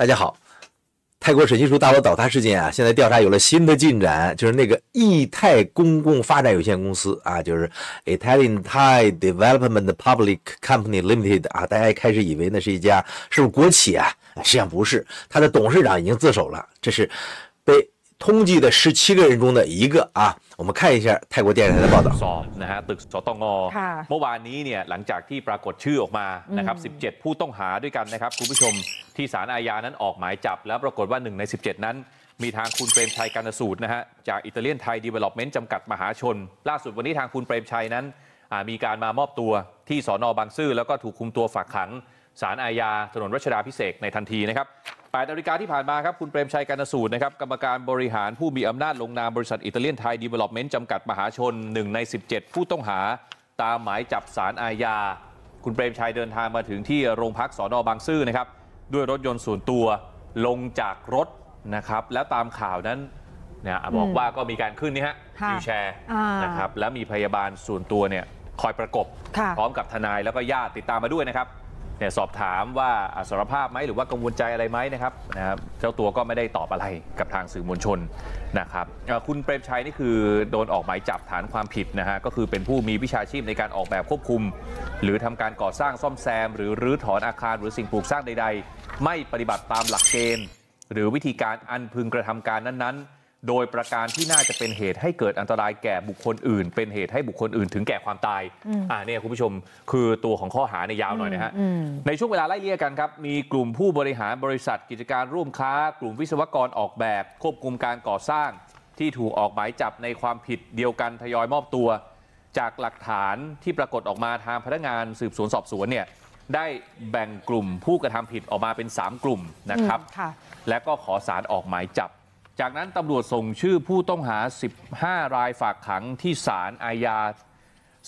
大家好，泰国审计署大楼倒塌事件啊，现在调查有了新的进展，就是那个义泰公共发展有限公司啊，就是 Italian Thai Development Public Company Limited 啊，大家开始以为那是一家是不是国企啊？实际上不是，他的董事長已經自首了，這是被通缉的17個人中的一個啊。我們看一下泰國電視台的報道。สอบนะฮะตึกสตง.เมื่อวานนี้เนี่ยหลังจากที่ปรากฏชื่อออกมานะครับ17ผู้ต้องหาด้วยกันนะครับคุณผู้ชมที่ศาลอาญานั้นออกหมายจับแล้วปรากฏว่า1ใน17นั้นมีทางคุณเปรมชัยกานสูตรนะฮะจากอิตาเลียนไทยดีเวล็อปเมนต์จำกัดมหาชนล่าสุดวันนี้ทางคุณเปรมชัยนั้นมีการมามอบตัวที่สน.บางซื่อแล้วก็ถูกคุมตัวฝากขังศาลอาญาถนนรัชดาภิเษกในทันทีนะครับ8 นาฬิกาที่ผ่านมาครับคุณเปรมชัยกานสูตรนะครับกรรมการบริหารผู้มีอำนาจลงนามบริษัทอิตาเลียนไทยดีเวล็อปเมนต์จำกัดมหาชน1ใน17ผู้ต้องหาตามหมายจับศาลอาญาคุณเปรมชัยเดินทางมาถึงที่โรงพักสน.บางซื่อนะครับด้วยรถยนต์ส่วนตัวลงจากรถนะครับแล้วตามข่าวนั้นเนี่ยบอกว่าก็มีการขึ้นนี่ฮะวีลแชร์นะครับแล้วมีพยาบาลส่วนตัวเนี่ยคอยประกบพร้อมกับทนายแล้วก็ญาติติดตามมาด้วยนะครับเนี่ยสอบถามว่าสารภาพไหมหรือว่ากังวลใจอะไรไหมนะครับเจ้าตัวก็ไม่ได้ตอบอะไรกับทางสื่อมวลชนนะครับคุณเปรมชัยนี่คือโดนออกหมายจับฐานความผิดนะฮะก็คือเป็นผู้มีวิชาชีพในการออกแบบควบคุมหรือทำการก่อสร้างซ่อมแซมหรือรื้อถอนอาคารหรือสิ่งปลูกสร้างใดๆไม่ปฏิบัติตามหลักเกณฑ์หรือวิธีการอันพึงกระทำการนั้นๆโดยประการที่น่าจะเป็นเหตุให้เกิดอันตรายแก่บุคคลอื่นเป็นเหตุให้บุคคลอื่นถึงแก่ความตายเนี่ยคุณผู้ชมคือตัวของข้อหาในยาวหน่อยนะฮะในช่วงเวลาไล่เลี่ยกันครับมีกลุ่มผู้บริหารบริษัทกิจการร่วมค้ากลุ่มวิศวกรออกแบบควบคุมการก่อสร้างที่ถูกออกหมายจับในความผิดเดียวกันทยอยมอบตัวจากหลักฐานที่ปรากฏออกมาทางพนักงานสืบสวนสอบสวนเนี่ยได้แบ่งกลุ่มผู้กระทำผิดออกมาเป็น3กลุ่มนะครับและก็ขอศาลออกหมายจับจากนั้นตำรวจส่งชื่อผู้ต้องหา15 รายฝากขังที่ศาลอาญา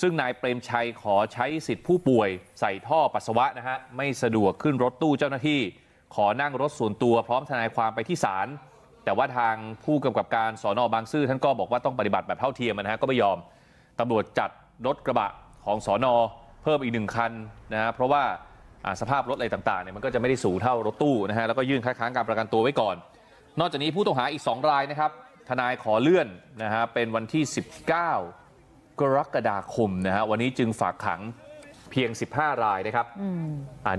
ซึ่งนายเปรมชัยขอใช้สิทธิผู้ป่วยใส่ท่อปัสสาวะนะฮะไม่สะดวกขึ้นรถตู้เจ้าหน้าที่ขอนั่งรถส่วนตัวพร้อมทนายความไปที่ศาลแต่ว่าทางผู้กำกับการสน.บางซื่อท่านก็บอกว่าต้องปฏิบัติแบบเท่าเทียมนะฮะก็ไม่ยอมตำรวจจัดรถกระบะของสน.เพิ่มอีก1 คันนะฮะเพราะว่าสภาพรถอะไรต่างๆเนี่ยมันก็จะไม่ได้สูงเท่ารถตู้นะฮะแล้วก็ยื่นคัดค้านการประกันตัวไว้ก่อนนอกจากนี้ผู้ต้องหาอีก2 รายนะครับทนายขอเลื่อนนะฮะเป็นวันที่19 กรกฎาคมนะฮะวันนี้จึงฝากขังเพียง15 รายนะครับ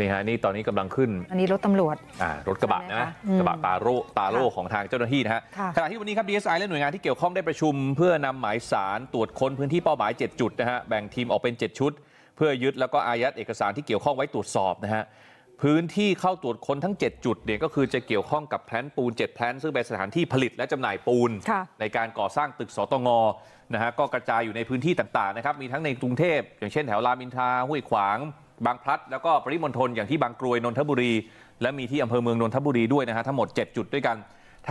นี่ฮะนี่ตอนนี้กำลังขึ้นอันนี้รถตำรวจรถกระบะนะกระบะตาโล่ของทางเจ้าหน้าที่นะฮะขณะที่วันนี้ครับ DSI และหน่วยงานที่เกี่ยวข้องได้ประชุมเพื่อนำหมายสารตรวจค้นพื้นที่เป้าหมาย7 จุดนะฮะแบ่งทีมออกเป็น7 ชุดเพื่อยึดแล้วก็อายัดเอกสารที่เกี่ยวข้องไว้ตรวจสอบนะฮะพื้นที่เข้าตรวจค้นทั้ง7 จุดเนี่ยก็คือจะเกี่ยวข้องกับแพลนปูน7 แพลนซึ่งเป็นสถานที่ผลิตและจำหน่ายปูนในการก่อสร้างตึกสตง.นะฮะก็กระจายอยู่ในพื้นที่ต่างๆนะครับมีทั้งในกรุงเทพอย่างเช่นแถวรามอินทราห้วยขวางบางพลัดแล้วก็ปริมณฑลอย่างที่บางกรวยนนทบุรีและมีที่อำเภอเมืองนนทบุรีด้วยนะฮะทั้งหมด7 จุดด้วยกัน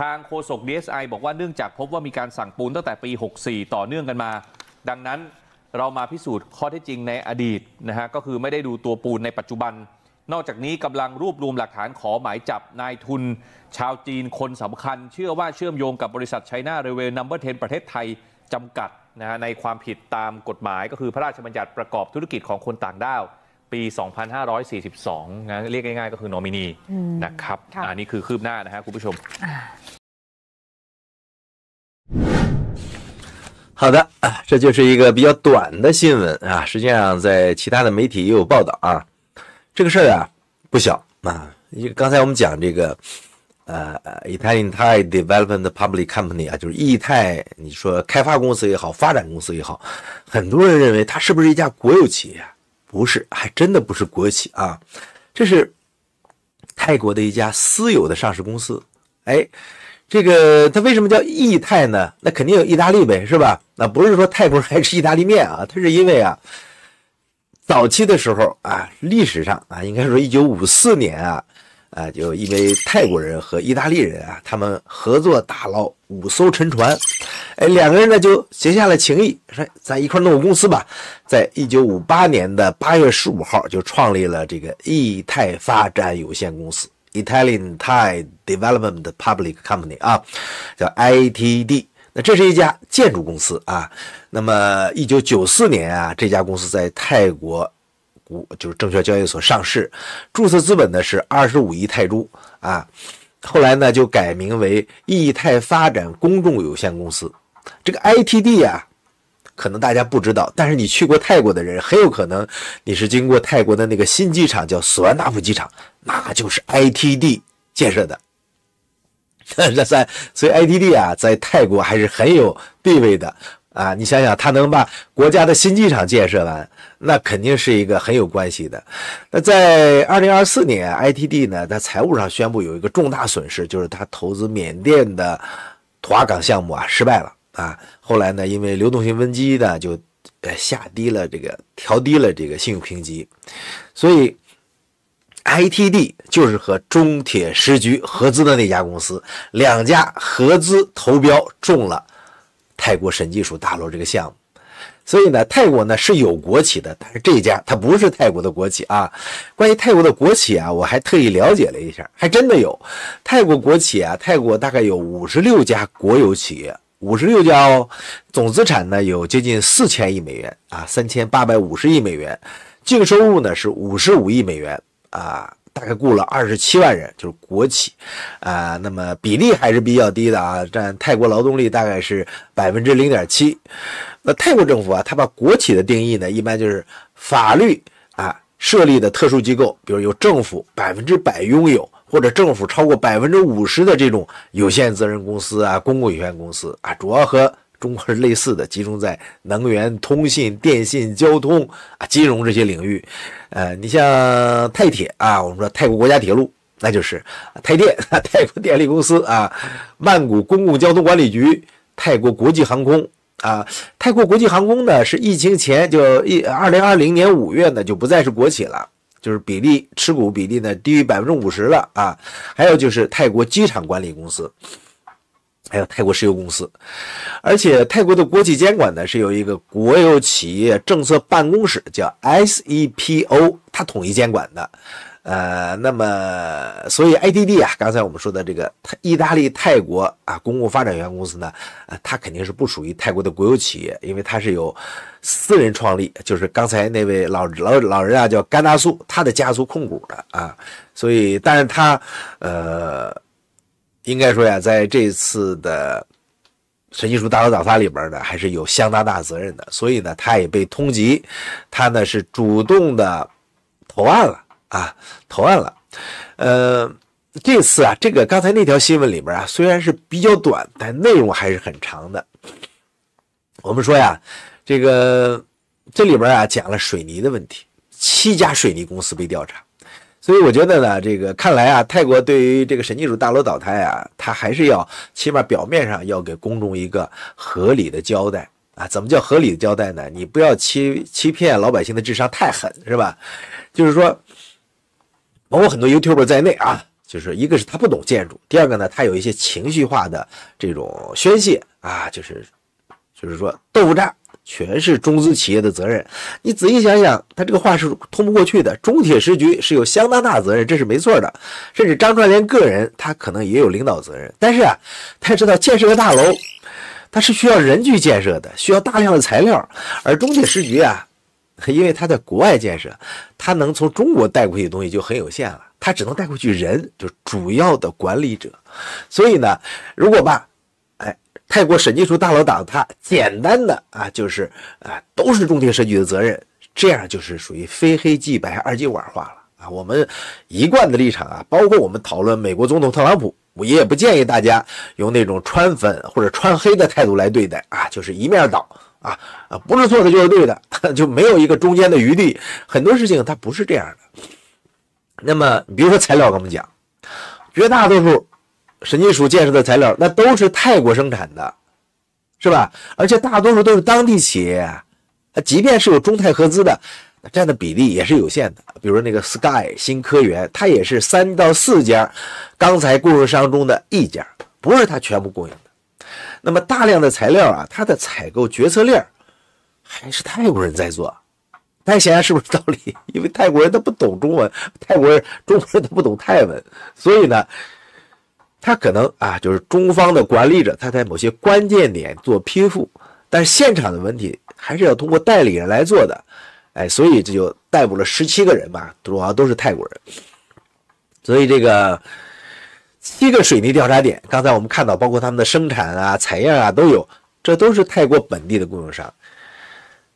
ทางโฆษก DSI บอกว่าเนื่องจากพบว่ามีการสั่งปูนตั้งแต่ปี64ต่อเนื่องกันมาดังนั้นเรามาพิสูจน์ข้อเท็จจริงในอดีตนะฮะก็คือไม่ได้ดูตัวปูนในปัจจุบันนอกจากนี้กำลังรวบรวมหลักฐานขอหมายจับนายทุนชาวจีนคนสำคัญเชื่อว่าเชื่อมโยงกับบริษัท China Railway No. 10 ประเทศไทยจำกัดนะฮะในความผิดตามกฎหมายก็คือพระราชบัญญัติประกอบธุรกิจของคนต่างด้าวปี 2542นะเรียกง่ายๆก็คือนอมินีนะครับอันนี้คือคืบหน้านะฮะคุณผู้ชม好的，这就是一个比较短的新闻啊，实际上在其他的媒体也有报道啊。这个事儿啊不小啊，刚才我们讲这个Italian Thai Development Public Company 啊，就是义泰，你说开发公司也好，发展公司也好，很多人认为它是不是一家国有企业？不是，还真的不是国企啊，这是泰国的一家私有的上市公司。哎，这个它为什么叫义泰呢？那肯定有意大利呗，是吧？那不是说泰国人爱吃意大利面啊，它是因为啊。早期的时候啊，历史上啊，应该说1954年啊，就因为泰国人和意大利人啊，他们合作打捞5艘沉船，哎，2个人呢就结下了情谊，说咱一块弄个公司吧。在1958年的8月15号就创立了这个义泰发展有限公司 ，Italian Thai Development Public Company 啊，叫 ITD。那这是一家建筑公司啊。那么1994年啊，这家公司在泰国就是证券交易所上市，注册资本呢是25亿泰铢啊。后来呢就改名为易泰发展公众有限公司。这个 ITD 啊，可能大家不知道，但是你去过泰国的人很有可能你是经过泰国的那个新机场叫索万纳普机场，那就是 ITD 建设的。所以 ITD 啊在泰国还是很有地位的啊。你想想，他能把国家的新机场建设完，那肯定是一个很有关系的。那在2024年 ITD 呢，在财务上宣布有一个重大损失，就是他投资缅甸的土瓦港项目啊失败了啊。后来呢，因为流动性危机呢，就调低了这个信用评级，所以 ITD 就是和中铁时局合资的那家公司，两家合资投标中了泰国审计署大楼这个项目。所以呢，泰国呢是有国企的，但是这家它不是泰国的国企啊。关于泰国的国企啊，我还特意了解了一下，还真的有泰国国企啊。泰国大概有56家国有企业，56家哦，总资产呢有接近4000亿美元啊，3850亿美元，净收入呢是55亿美元啊。大概雇了27万人，就是国企啊。那么比例还是比较低的啊，占泰国劳动力大概是 0.7%。那泰国政府啊，他把国企的定义呢，一般就是法律啊设立的特殊机构，比如有政府100%拥有，或者政府超过50%的这种有限责任公司啊、公共有限公司啊，主要和中国是类似的，集中在能源、通信、电信、交通啊、金融这些领域。你像泰铁啊，我们说泰国国家铁路，那就是泰电、泰国电力公司啊，曼谷公共交通管理局、泰国国际航空啊。泰国国际航空呢是疫情前就2020年5月呢就不再是国企了，就是持股比例呢低于 50% 了啊。还有就是泰国机场管理公司，还有泰国石油公司。而且泰国的国企监管呢是有一个国有企业政策办公室叫 SEPO， 它统一监管的。那么所以 ITD 啊，刚才我们说的这个意大利泰国啊公共发展有限公司呢，它肯定是不属于泰国的国有企业，因为它是由私人创立，就是刚才那位老人啊叫甘纳素，他的家族控股的啊。所以但是他应该说呀，在这次的审计署大楼倒塌里边呢，还是有相当大责任的，所以呢，他也被通缉，他呢是主动的投案了啊，这次啊，这个刚才那条新闻里边啊，虽然是比较短，但内容还是很长的。我们说呀，这里边啊讲了水泥的问题，7家水泥公司被调查。所以我觉得呢，这个看来啊，泰国对于这个审计署大楼倒塌啊，他还是要起码表面上要给公众一个合理的交代啊。怎么叫合理的交代呢？你不要欺骗老百姓的智商太狠，是吧？就是说，包括很多 YouTuber 在内啊，就是一个是他不懂建筑，第二个呢，他有一些情绪化的这种宣泄啊，就是说豆腐渣全是中资企业的责任。你仔细想想，他这个话是通不过去的。中铁时局是有相当大责任，这是没错的。甚至张传莲个人他可能也有领导责任。但是啊，他知道建设个大楼，它是需要人去建设的，需要大量的材料。而中铁时局啊，因为他在国外建设，他能从中国带过去的东西就很有限了，他只能带过去人，就是主要的管理者。所以呢，如果把泰国审计署大楼倒塌简单的啊，就是都是中铁时局的责任，这样就是属于非黑即白、二极管化了啊。我们一贯的立场啊，包括我们讨论美国总统特朗普，我也不建议大家用那种穿粉或者穿黑的态度来对待啊，就是一面倒啊，不是错的就是对的，就没有一个中间的余地。很多事情它不是这样的。那么比如说材料，我们讲绝大多数审计署建设的材料那都是泰国生产的，是吧？而且大多数都是当地企业啊，即便是有中泰合资的，占的比例也是有限的。比如那个 Sky 新科源，它也是3到4家钢材供应商中的一家，不是它全部供应的。那么大量的材料啊，它的采购决策链还是泰国人在做。大家想想是不是道理？因为泰国人他不懂中文，中国人他不懂泰文，所以呢他可能啊，就是中方的管理者，他在某些关键点做批复，但是现场的问题还是要通过代理人来做的。所以这就逮捕了17个人吧，主要都是泰国人。所以这个7个水泥调查点，刚才我们看到，包括他们的生产啊、采样啊都有，这都是泰国本地的供应商。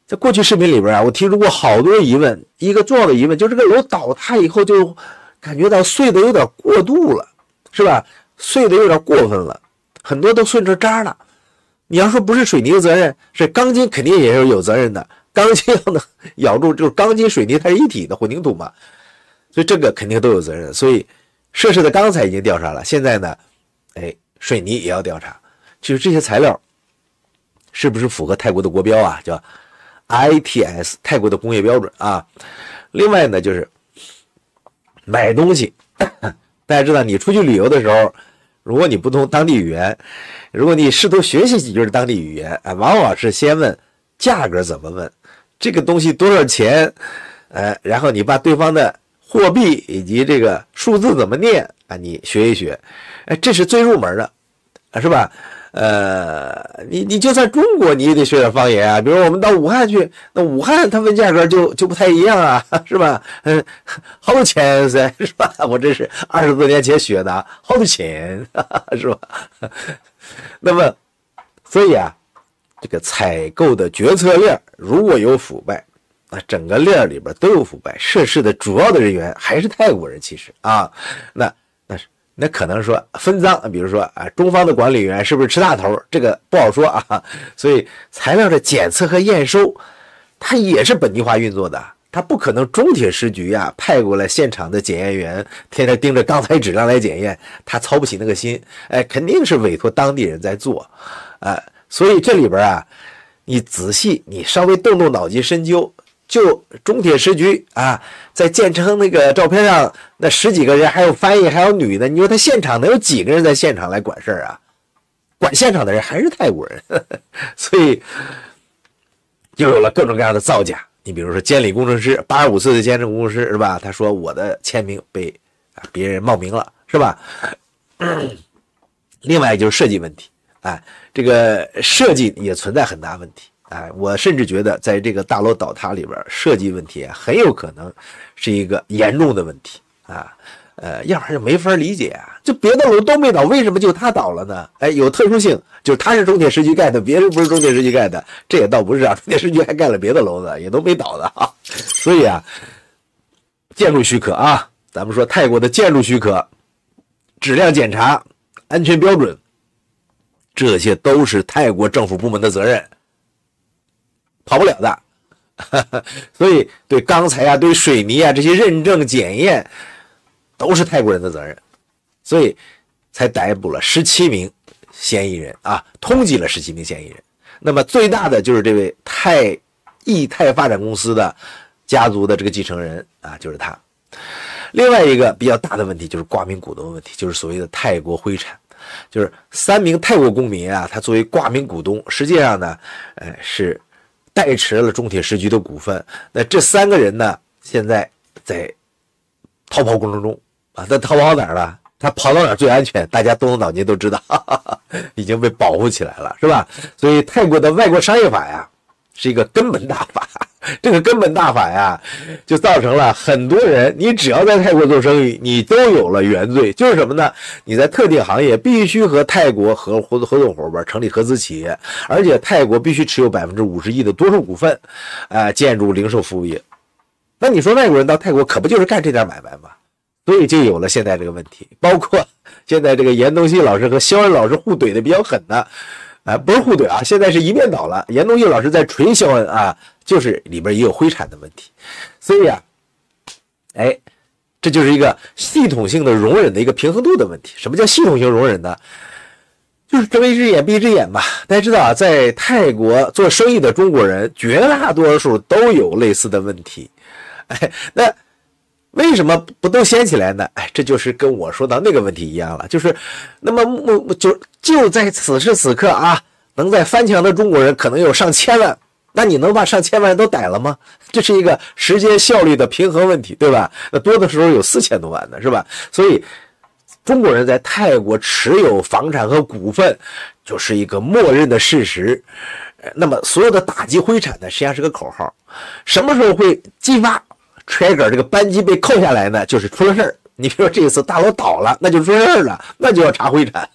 在过去视频里边啊，我提出过好多疑问，一个重要的疑问就是这个楼倒塌以后就感觉到碎的有点过度了，是吧？碎的有点过分了，很多都顺着渣了。你要说不是水泥的责任，是钢筋肯定也是有责任的。钢筋要能咬住，就是钢筋水泥它是一体的混凝土嘛，所以这个肯定都有责任。所以涉事的钢材已经调查了，现在呢，水泥也要调查，就是这些材料是不是符合泰国的国标啊，叫 ITS 泰国的工业标准啊。另外呢，就是买东西，大家知道，你出去旅游的时候，如果你不通当地语言，如果你试图学习几句当地语言，往往是先问价格怎么问，这个东西多少钱，然后你把对方的货币以及这个数字怎么念啊，你学一学，这是最入门的，是吧？你就算中国你也得学点方言啊，比如我们到武汉去，那武汉他问价格就不太一样啊，是吧？好多钱噻，是吧？我这是20多年前学的，好多钱，是吧？那么，所以啊，这个采购的决策链如果有腐败，那整个链里边都有腐败，涉事的主要的人员还是泰国人，其实啊，那可能说分赃，比如说啊，中方的管理员是不是吃大头，这个不好说啊。所以材料的检测和验收，它也是本地化运作的，它不可能中铁时局啊派过来现场的检验员，天天盯着钢材质量来检验，他操不起那个心，肯定是委托当地人在做，所以这里边啊，你仔细，你稍微动动脑筋深究。就中铁时局啊，在建成那个照片上，那10几个人，还有翻译，还有女的，你说他现场能有几个人在现场来管事儿啊？管现场的人还是泰国人，所以就有了各种各样的造假。你比如说监理工程师，85岁的监理工程师是吧？他说我的签名被别人冒名了，是吧？另外就是设计问题，这个设计也存在很大问题。我甚至觉得在这个大楼倒塌里边，设计问题很有可能是一个严重的问题要不然就没法理解啊。就别的楼都没倒，为什么就它倒了呢？有特殊性，就是它是中铁时局盖的，别人不是中铁时局盖的，这也倒不是啊。中铁时局还盖了别的楼呢，也都没倒的啊。所以啊，建筑许可啊，咱们说泰国的建筑许可、质量检查、安全标准，这些都是泰国政府部门的责任。跑不了的，所以对钢材啊、对水泥啊这些认证检验都是泰国人的责任，所以才逮捕了17名嫌疑人啊，通缉了17名嫌疑人。那么最大的就是这位义泰发展公司的家族的这个继承人啊，就是他。另外一个比较大的问题就是挂名股东问题，就是所谓的泰国灰产，就是3名泰国公民啊，他作为挂名股东，实际上呢，是代持了中铁时局的股份。那这3个人呢，现在在逃跑过程中啊，他逃跑哪儿了？他跑到哪儿最安全？大家动动脑筋都知道，已经被保护起来了，是吧？所以泰国的外国商业法呀，是一个根本大法。这个根本大法呀，就造成了很多人，你只要在泰国做生意，你都有了原罪，就是什么呢？你在特定行业必须和泰国合作伙伴成立合资企业，而且泰国必须持有51%的多数股份，建筑、零售服务业。那你说外国人到泰国可不就是干这点买卖吗？所以就有了现在这个问题，包括现在这个严东锡老师和肖恩老师互怼的比较狠的，不是互怼啊，现在是一面倒了。严东锡老师在锤肖恩啊，就是里边也有灰产的问题。所以啊，这就是一个系统性的容忍的一个平衡度的问题。什么叫系统性容忍呢？就是睁一只眼闭一只眼吧。大家知道啊，在泰国做生意的中国人绝大多数都有类似的问题。那为什么不都掀起来呢？这就是跟我说到那个问题一样了，就是那么就在此时此刻啊，能在翻墙的中国人可能有上千万，那你能把上千万人都逮了吗？这是一个时间效率的平衡问题，对吧？那多的时候有4000多万的，是吧？所以中国人在泰国持有房产和股份就是一个默认的事实。那么所有的打击灰产呢，实际上是个口号。什么时候会激发 trigger 这个扳机被扣下来呢？就是出了事儿。你比如说这一次大楼倒了，那就出事儿了，那就要查灰产。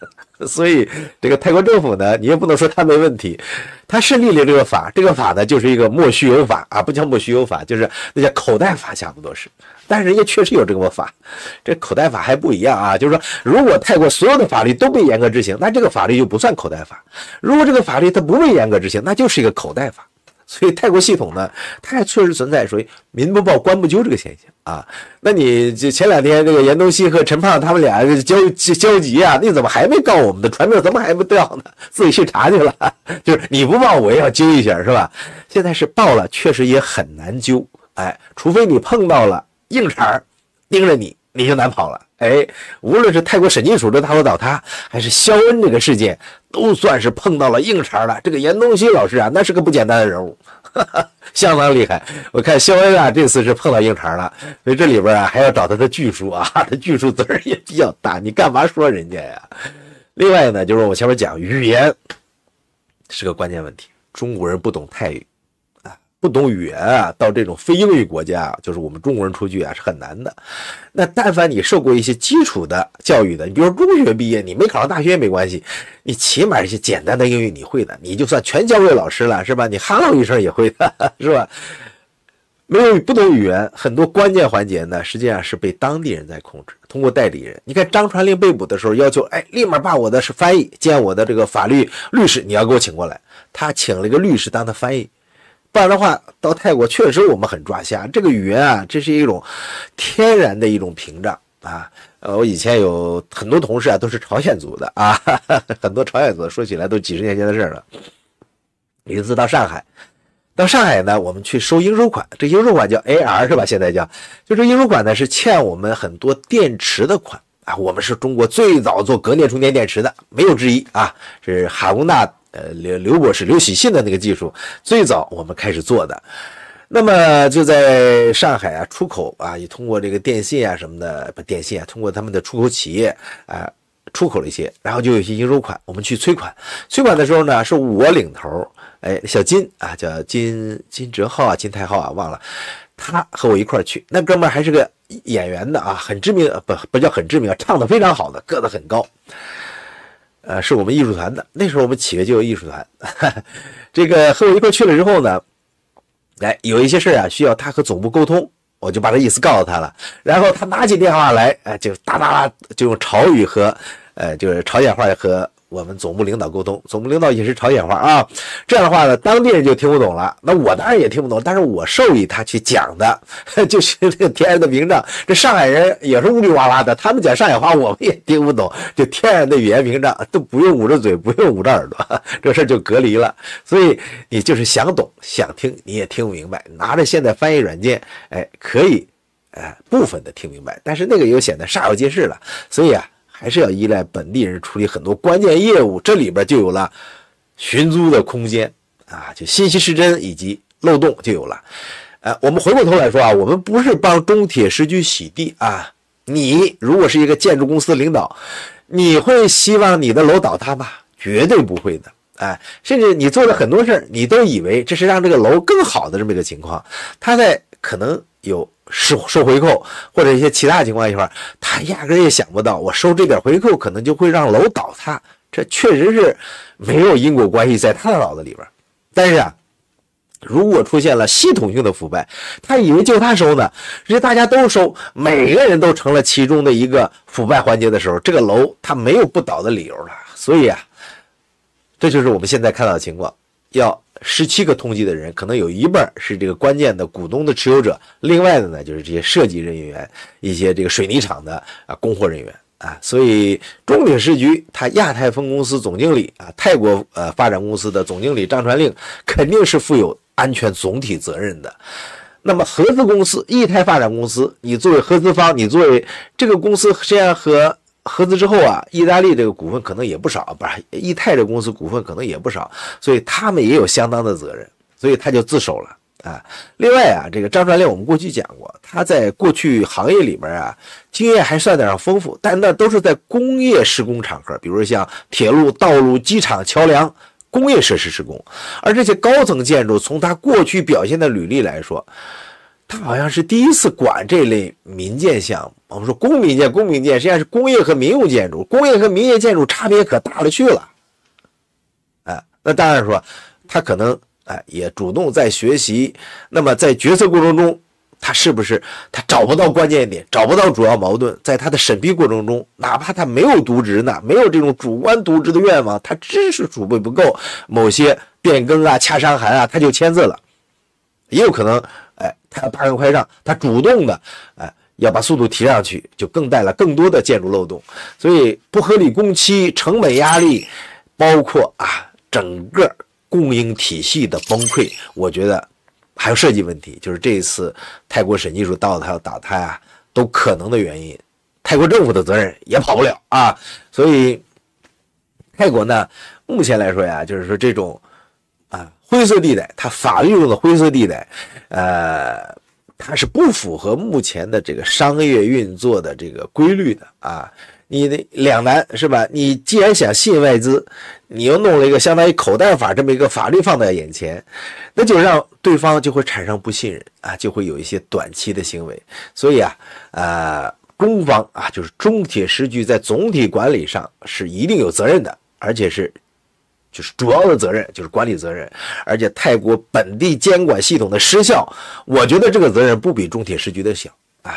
所以这个泰国政府呢，你也不能说他没问题，他是立了这个法，这个法呢就是一个莫须有法啊，不叫莫须有法，就是那叫口袋法，差不多是。但是人家确实有这个法，这口袋法还不一样啊，就是说如果泰国所有的法律都被严格执行，那这个法律就不算口袋法；如果这个法律它不被严格执行，那就是一个口袋法。所以泰国系统呢，它还确实存在属于民不报官不究这个现象啊。那你这前2天这个严东锡和陈胖他们俩交集啊，你怎么还没告我们的传票怎么还不掉呢？自己去查去了，就是你不报我也要揪一下是吧？现在是报了，确实也很难揪，哎，除非你碰到了硬茬盯着你，你就难跑了。哎，无论是泰国审计署的大楼倒塌，还是肖恩这个事件，都算是碰到了硬茬了。这个严东锡老师啊，那是个不简单的人物，相当厉害。我看肖恩啊，这次是碰到硬茬了，所以这里边啊还要找他的巨叔啊，他巨叔责任也比较大，你干嘛说人家呀？另外呢，就是我前面讲语言是个关键问题，中国人不懂泰语。不懂语言啊，到这种非英语国家，就是我们中国人出去啊是很难的。那但凡你受过一些基础的教育的，你比如说中学毕业，你没考上大学也没关系，你起码一些简单的英语你会的，你就算全教会老师了，是吧？你hello一声也会的，是吧？不懂语言，很多关键环节呢，实际上是被当地人在控制，通过代理人。你看张传令被捕的时候，要求立马把我的翻译兼我的这个法律律师，你要给我请过来。他请了一个律师当他翻译。不然的话，到泰国确实我们很抓瞎这个语言啊，这是一种天然的一种屏障啊。我以前有很多同事啊，都是朝鲜族的啊，很多朝鲜族说起来都几十年前的事了。有一次到上海呢，我们去收应收款，这应收款叫 AR 是吧？现在叫，就这应收款呢是欠我们很多电池的款啊。我们是中国最早做隔net充电电池的，没有之一啊，是哈工大。刘博士刘喜信的那个技术最早我们开始做的，那么就在上海啊出口啊，也通过这个电信啊什么的，不电信啊，通过他们的出口企业啊出口了一些，然后就有一些应收款，我们去催款的时候呢，是我领头，小金啊叫金哲浩啊金泰浩啊忘了，他和我一块去，那哥们还是个演员的啊，很知名，不叫很知名，唱得非常好的，个子很高。是我们艺术团的，那时候我们企业就有艺术团，这个和我一块去了之后呢，有一些事啊需要他和总部沟通，我就把这意思告诉他了，然后他拿起电话来，就哒哒就用潮语和就是朝鲜话和我们总部领导沟通，总部领导也是朝鲜话啊，这样的话呢，当地人就听不懂了。那我当然也听不懂，但是我授意他去讲的，就是那个天然的屏障。这上海人也是呜里哇啦的，他们讲上海话我们也听不懂，就天然的语言屏障，都不用捂着嘴，不用捂着耳朵，这事就隔离了。所以你就是想懂想听，你也听不明白。拿着现在翻译软件，可以，部分的听明白，但是那个又显得煞有介事了。所以啊。还是要依赖本地人处理很多关键业务，这里边就有了寻租的空间啊，就信息失真以及漏洞就有了。我们回过头来说啊，我们不是帮中铁时局洗地啊。你如果是一个建筑公司领导，你会希望你的楼倒塌吗？绝对不会的。甚至你做了很多事儿，你都以为这是让这个楼更好的这么一个情况，他在可能有收回扣或者一些其他情况一块，他压根也想不到我收这点回扣可能就会让楼倒塌，这确实是没有因果关系在他的脑子里边。但是啊，如果出现了系统性的腐败，他以为就他收呢，这大家都收，每个人都成了其中的一个腐败环节的时候，这个楼他没有不倒的理由了。所以啊，这就是我们现在看到的情况，要17个通缉的人，可能有一半是这个关键的股东的持有者，另外的呢就是这些设计人员，一些这个水泥厂的供货人员啊。所以中铁时局他亚太分公司总经理啊，泰国发展公司的总经理张传令肯定是负有安全总体责任的。那么合资公司易泰发展公司，你作为合资方，你作为这个公司这样和合资之后啊，意大利这个股份可能也不少，不是易泰这公司股份可能也不少，所以他们也有相当的责任，所以他就自首了啊。另外啊，这个张传令我们过去讲过，他在过去行业里边啊，经验还算得上丰富，但那都是在工业施工场合，比如像铁路、道路、机场、桥梁工业设施施工，而这些高层建筑从它过去表现的履历来说，它好像是第一次管这类民建项目。我们说公民建，实际上是工业和民用建筑，工业和民业建筑差别可大了去了。那当然说，他可能也主动在学习，那么在决策过程中，他是不是他找不到关键点，找不到主要矛盾，在他的审批过程中，哪怕他没有渎职呢，没有这种主观渎职的愿望，他知识储备不够，某些变更啊、洽商函啊，他就签字了，也有可能，他要大干快上，他主动的，要把速度提上去，就更带来更多的建筑漏洞，所以不合理工期、成本压力，包括整个供应体系的崩溃，我觉得还有设计问题，就是这一次泰国审计署倒塌都可能的原因，泰国政府的责任也跑不了啊。所以泰国呢，目前来说呀，就是说这种灰色地带，它法律中的灰色地带，它是不符合目前的这个商业运作的这个规律的啊。你两难是吧？你既然想吸引外资，你又弄了一个相当于口袋法这么一个法律放在眼前，那就让对方就会产生不信任就会有一些短期的行为。所以中方就是中铁时局在总体管理上是一定有责任的，而且就是主要的责任就是管理责任，而且泰国本地监管系统的失效，我觉得这个责任不比中铁时局的小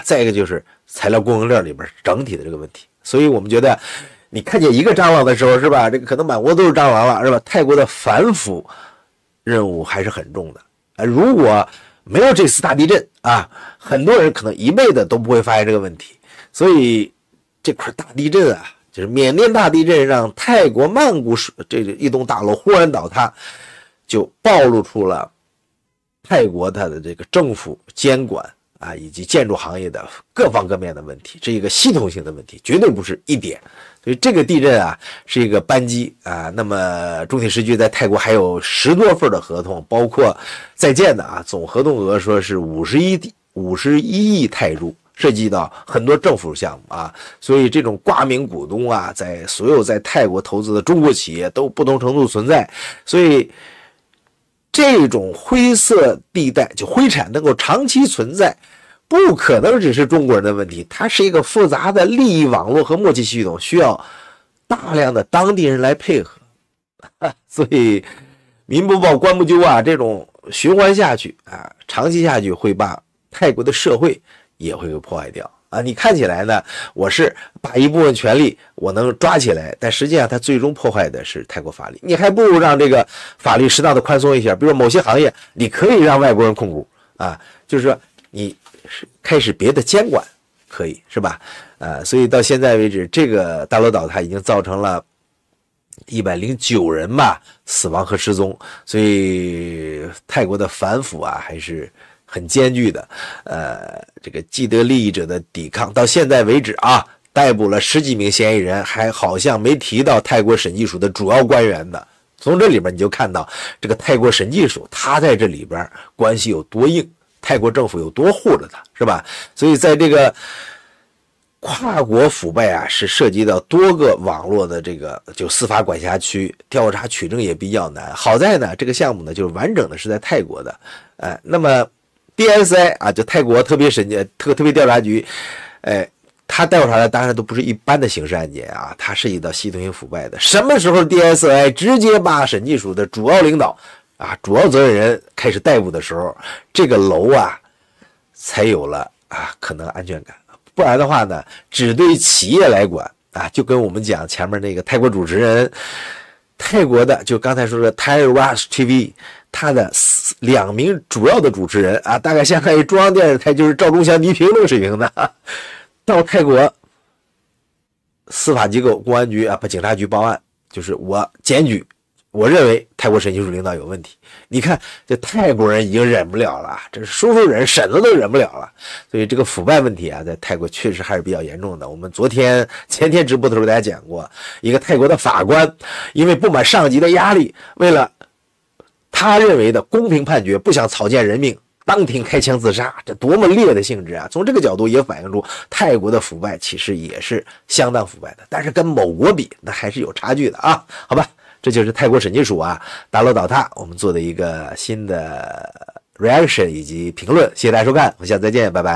再一个就是材料供应链里边整体的这个问题。所以我们觉得你看见一个蟑螂的时候是吧，这个可能满窝都是蟑螂了是吧？泰国的反腐任务还是很重的如果没有这次大地震很多人可能一辈子都不会发现这个问题。所以这块大地震就是缅甸大地震让泰国曼谷这一栋大楼忽然倒塌，就暴露出了泰国它的这个政府监管以及建筑行业的各方各面的问题，这一个系统性的问题，绝对不是一点。所以这个地震是一个扳机那么中铁时局在泰国还有10多份的合同，包括在建的总合同额说是51亿泰铢，涉及到很多政府项目所以这种挂名股东在所有在泰国投资的中国企业都不同程度存在。所以这种灰色地带就灰产能够长期存在，不可能只是中国人的问题，它是一个复杂的利益网络和默契系统，需要大量的当地人来配合所以民不报官不究这种循环下去长期下去会把泰国的社会也会被破坏掉你看起来呢，我是把一部分权利我能抓起来，但实际上它最终破坏的是泰国法律。你还不如让这个法律适当的宽松一下，比如说某些行业你可以让外国人控股就是说你开始别的监管可以是吧？所以到现在为止，这个大楼倒塌已经造成了109人死亡和失踪，所以泰国的反腐还是很艰巨的。这个既得利益者的抵抗到现在为止逮捕了10几名嫌疑人，还好像没提到泰国审计署的主要官员的。从这里边你就看到这个泰国审计署他在这里边关系有多硬，泰国政府有多护着他是吧？所以在这个跨国腐败是涉及到多个网络的这个就司法管辖区，调查取证也比较难。好在呢这个项目呢就是完整的是在泰国的那么 DSI 就泰国特别调查局他调查的当然都不是一般的刑事案件它涉及到系统性腐败的。什么时候 DSI 直接把审计署的主要领导主要责任人开始逮捕的时候，这个楼才有了可能安全感。不然的话呢，只对企业来管就跟我们讲前面那个泰国主持人，泰国的就刚才说的 Thai Rush TV， 他的2名主要的主持人大概相当于中央电视台就是赵忠祥、倪萍那个水平的到泰国司法机构公安局把警察局报案，就是我检举，我认为泰国审计署领导有问题。你看这泰国人已经忍不了了，这是叔叔忍，婶子都忍不了了。所以这个腐败问题在泰国确实还是比较严重的。我们前天直播的时候给大家讲过，一个泰国的法官因为不满上级的压力，为了他认为的公平判决，不想草菅人命，当庭开枪自杀，这多么烈的性质从这个角度也反映出泰国的腐败其实也是相当腐败的，但是跟某国比那还是有差距的好吧。这就是泰国审计署啊大楼倒塌我们做的一个新的 reaction 以及评论，谢谢大家收看，我们下次再见，拜拜。